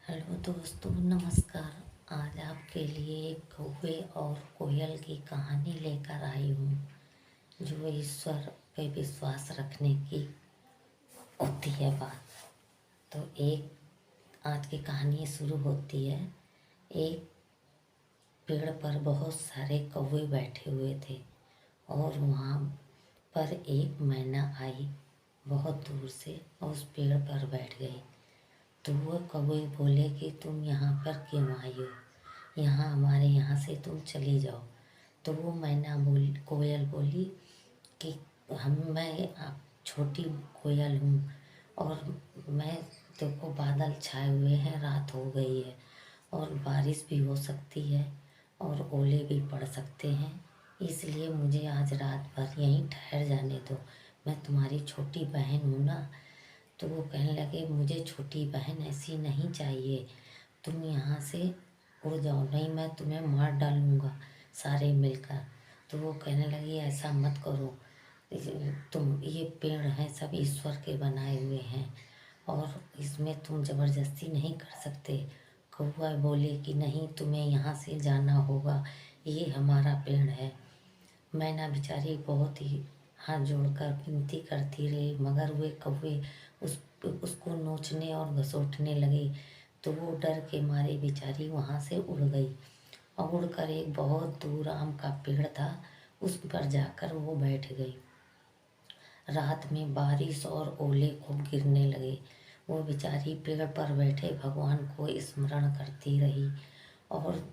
Hello दोस्तों, नमस्कार। आज आपके लिए एक कौवे और कोयल की कहानी लेकर आई हूँ जो ईश्वर पे विश्वास रखने की होती है बात। तो एक आज की कहानी शुरू होती है। एक पेड़ पर बहुत सारे कौवे बैठे हुए थे और वहाँ पर एक मैना आई, बहुत दूर से उस पेड़ पर बैठ गई। तो वो कौवे बोले कि तुम यहाँ पर क्यों आई हो, यहाँ हमारे यहाँ से तुम चली जाओ। तो वो मैना कोयल बोली कि मैं आप छोटी कोयल हूँ और मैं देखो बादल छाए हुए हैं, रात हो गई है और बारिश भी हो सकती है और ओले भी पड़ सकते हैं, इसलिए मुझे आज रात भर यहीं ठहर जाने दो। मैं तुम्हारी छोटी बहन हूँ ना। तो वो कहने लगे मुझे छोटी बहन ऐसी नहीं चाहिए, तुम यहाँ से उड़ जाओ, नहीं मैं तुम्हें मार डालूँगा सारे मिलकर। तो वो कहने लगी ऐसा मत करो, तुम ये पेड़ हैं सब ईश्वर के बनाए हुए हैं और इसमें तुम ज़बरदस्ती नहीं कर सकते। कौवा बोले कि नहीं, तुम्हें यहाँ से जाना होगा, ये हमारा पेड़ है। मैना बेचारी बहुत ही हाथ जोड़कर विनती करती रही, मगर वे कौवे उसको नोचने और घसीटने लगे। तो वो डर के मारे बेचारी वहाँ से उड़ गई और उड़कर एक बहुत दूर आम का पेड़ था, उस पर जाकर वो बैठ गई। रात में बारिश और ओले खूब गिरने लगे। वो बेचारी पेड़ पर बैठे भगवान को स्मरण करती रही और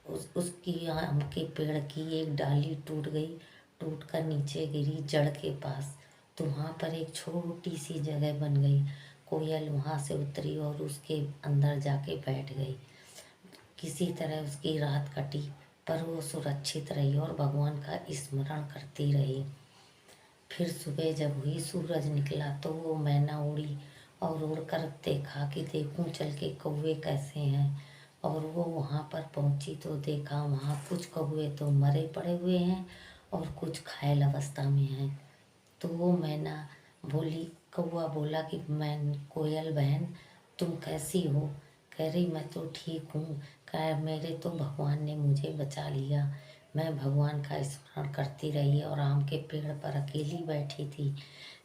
उसकी आम के पेड़ की एक डाली टूट गई, टूट कर नीचे गिरी जड़ के पास। तो वहाँ पर एक छोटी सी जगह बन गई। कोयल वहाँ से उतरी और उसके अंदर जाके बैठ गई। किसी तरह उसकी रात कटी, पर वो सुरक्षित रही और भगवान का स्मरण करती रही। फिर सुबह जब हुई, सूरज निकला तो वो मैना उड़ी और उड़कर देखा कि देखूं चल के कौवे कैसे हैं। और वो वहाँ पर पहुँची तो देखा वहाँ कुछ कौवे तो मरे पड़े हुए हैं और कुछ घायल अवस्था में हैं। तो वो मैना बोली, कौवा बोला कि मैं कोयल बहन तुम कैसी हो। कह रही मैं तो ठीक हूँ, कह मेरे तो भगवान ने मुझे बचा लिया। मैं भगवान का स्मरण करती रही और आम के पेड़ पर अकेली बैठी थी,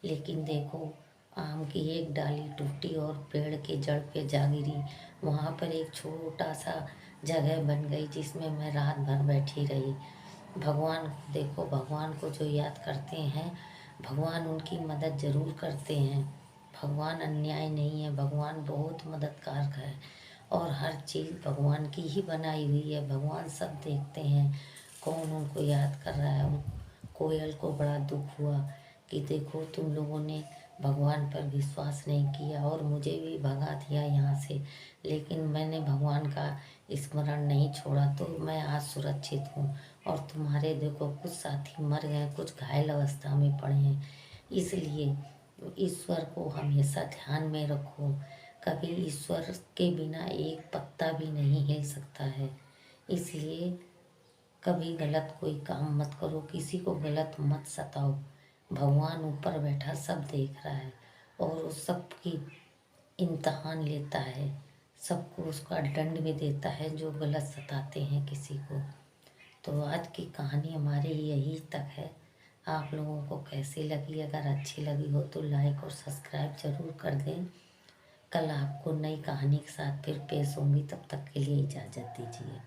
लेकिन देखो आम की एक डाली टूटी और पेड़ के जड़ पे जा गिरी। वहाँ पर एक छोटा सा जगह बन गई जिसमें मैं रात भर बैठी रही। भगवान देखो, भगवान को जो याद करते हैं भगवान उनकी मदद ज़रूर करते हैं। भगवान अन्याय नहीं है, भगवान बहुत मददगार है और हर चीज़ भगवान की ही बनाई हुई है। भगवान सब देखते हैं कौन उनको याद कर रहा है। कोयल को बड़ा दुख हुआ कि देखो तुम लोगों ने भगवान पर विश्वास नहीं किया और मुझे भी भगा दिया यहाँ से, लेकिन मैंने भगवान का स्मरण नहीं छोड़ा तो मैं आज सुरक्षित हूँ। और तुम्हारे देखो कुछ साथी मर गए, कुछ घायल अवस्था में पड़े हैं, इसलिए ईश्वर को हमेशा ध्यान में रखो। कभी ईश्वर के बिना एक पत्ता भी नहीं हिल सकता है, इसलिए कभी गलत कोई काम मत करो, किसी को गलत मत सताओ। भगवान ऊपर बैठा सब देख रहा है और वो सबकी इम्तहान लेता है, सबको उसका दंड भी देता है जो गलत सताते हैं किसी को। तो आज की कहानी हमारी यही तक है। आप लोगों को कैसी लगी, अगर अच्छी लगी हो तो लाइक और सब्सक्राइब ज़रूर कर दें। कल आपको नई कहानी के साथ फिर पेश होंगी, तब तक के लिए इजाज़त दीजिए।